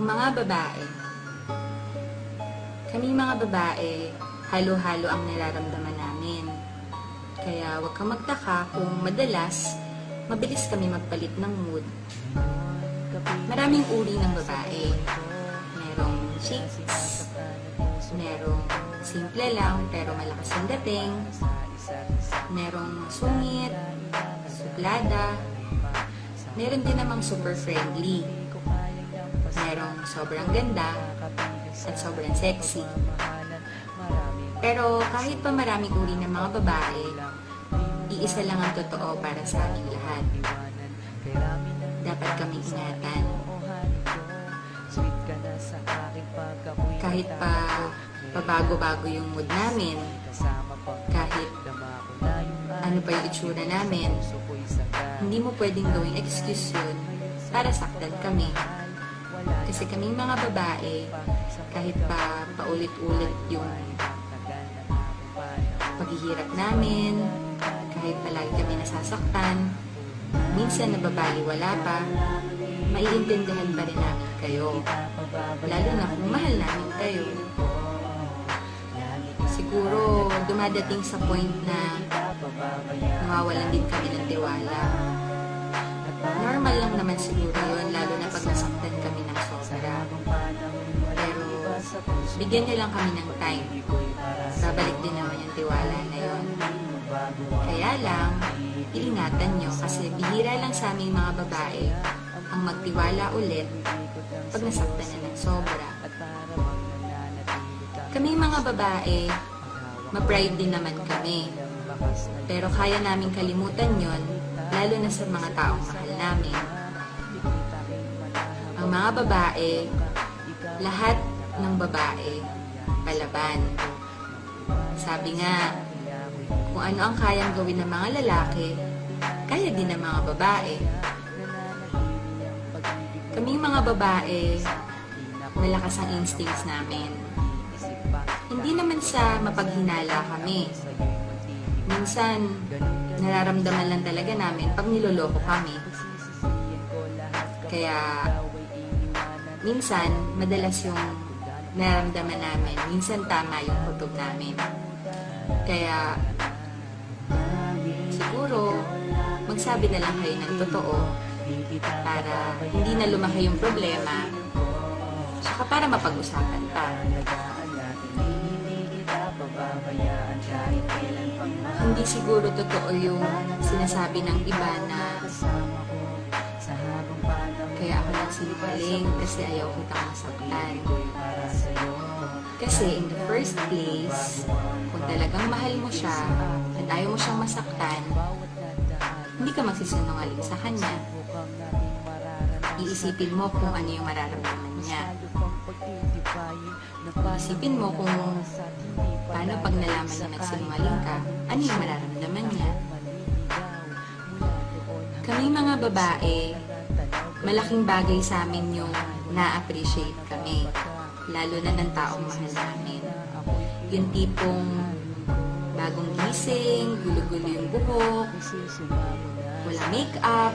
Ang mga babae. Kaming mga babae, halo-halo ang nararamdaman namin. Kaya huwag kang magtaka kung madalas, mabilis kami magpalit ng mood. Maraming uri ng babae. Merong chicks, merong simple lang pero malakas ang dating, merong sungit, suplada, meron din namang super friendly, merong sobrang ganda at sobrang sexy. Pero kahit pa maraming uri ng mga babae, iisa lang ang totoo para sa aming lahat. Dapat kaming ingatan. Kahit pa pabago-bago yung mood namin, kahit ano pa yung itsura namin, hindi mo pwedeng gawing excuse yun para saktan kami. Kasi kaming mga babae, kahit pa paulit-ulit yung paghihirap namin, kahit palagi kami nasasaktan, minsan nababaliwala pa, maiintindihan pa rin namin kayo. Lalo na kung mahal namin kayo. Siguro dumadating sa point na nawawalan din kami ng tiwala. Normal lang naman siguro yun, lalo na pag nasaktan kami ng sobra. Pero bigyan niyo lang kami ng time. Babalik din naman yung tiwala na yun. Kaya lang, iingatan nyo kasi bihira lang sa aming mga babae ang magtiwala ulit pag nasaktan na ng sobra. Kaming mga babae, ma-pride din naman kami. Pero kaya namin kalimutan yon, lalo na sa mga taong mahal namin. Ang mga babae, lahat ng babae, palaban. Sabi nga, kung ano ang kayang gawin ng mga lalaki, kaya din ng mga babae. Kaming mga babae, malakas ang instincts namin. Hindi naman sa mapaghinala kami. Minsan, nararamdaman lang talaga namin pag niloloko kami. Kaya, minsan, madalas yung nararamdaman namin, minsan tama yung kutob namin. Kaya, siguro, magsabi na lang kayo ng totoo para hindi na lumaki yung problema, saka para mapag-usapan pa. Hindi siguro totoo yung sinasabi ng iba na kaya ako nagsinungaling kasi ayaw kitang masaktan. Kasi in the first place, kung talagang mahal mo siya at ayaw mo siyang masaktan, hindi ka magsisinungaling sa kanya. Iisipin mo kung ano yung mararamdaman niya. Iisipin mo kung paano pag nalaman na nagsinungaling ka, ano yung mararamdaman niya. Kami mga babae, malaking bagay sa amin yung na-appreciate kami, lalo na ng taong mahal namin. Yung tipong bagong gising, gulo-gulo yung buhok, wala make-up,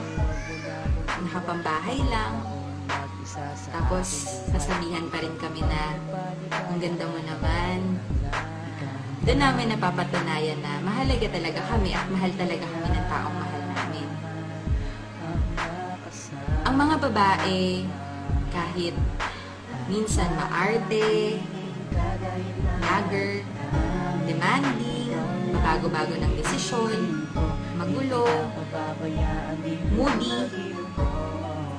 nakapambahay lang. Tapos, sasabihan pa rin kami na, ang ganda mo naman. Doon namin napapatunayan na mahalaga talaga kami at mahal talaga kami ng taong mahal namin. Ang mga babae, kahit minsan maarte, lager, demanding, bago-bago ng desisyon, magulo, moody,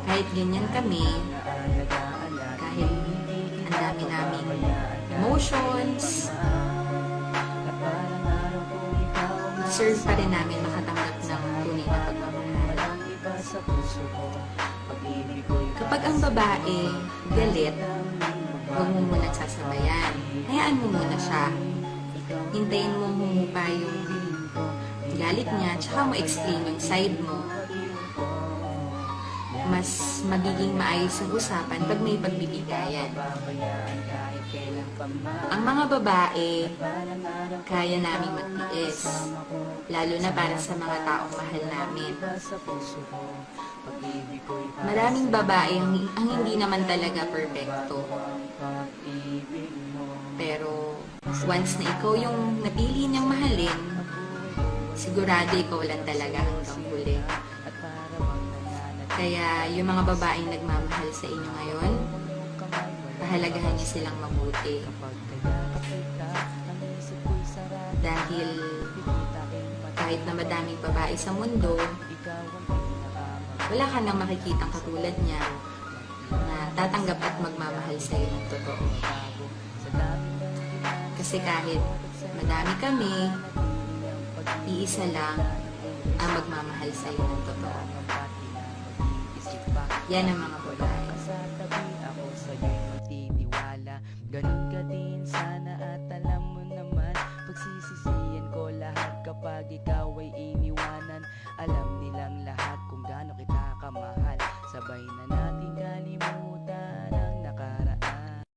kahit ganyan kami, kahit ang dami naming emotions, serve pa rin namin makatanggap ng tunay na pagmamahal. Kapag ang babae galit, huwag mo muna sasabayan. Hayaan mo muna siya. Hintayin mo humupa yung galit niya, tsaka mo explain yung side mo. mas magiging maayos ang usapan pag may pagbibigayan. Ang mga babae, kaya naming magtiis, lalo na para sa mga taong mahal namin. Maraming babae ang hindi naman talaga perfecto. Pero once na ikaw yung napili niyang mahalin, sigurado ikaw lang talaga hanggang huli. Kaya yung mga babaeng nagmamahal sa inyo ngayon, pahalagahan niyo silang mabuti. Dahil kahit na madaming babae sa mundo, wala ka nang makikitang katulad niya na tatanggap at magmamahal sa iyo ng totoo. Kasi kahit madami kami, iisa lang ang magmamahal sa iyo ng totoo. Yan ang mga babae. Ganun ka din sana at alam mo naman, pagsisisihan ko lahat kapag ikaw ay iniwanan. Alam nilang lahat kung gaano kita kamahal, sabay na natin kalimutan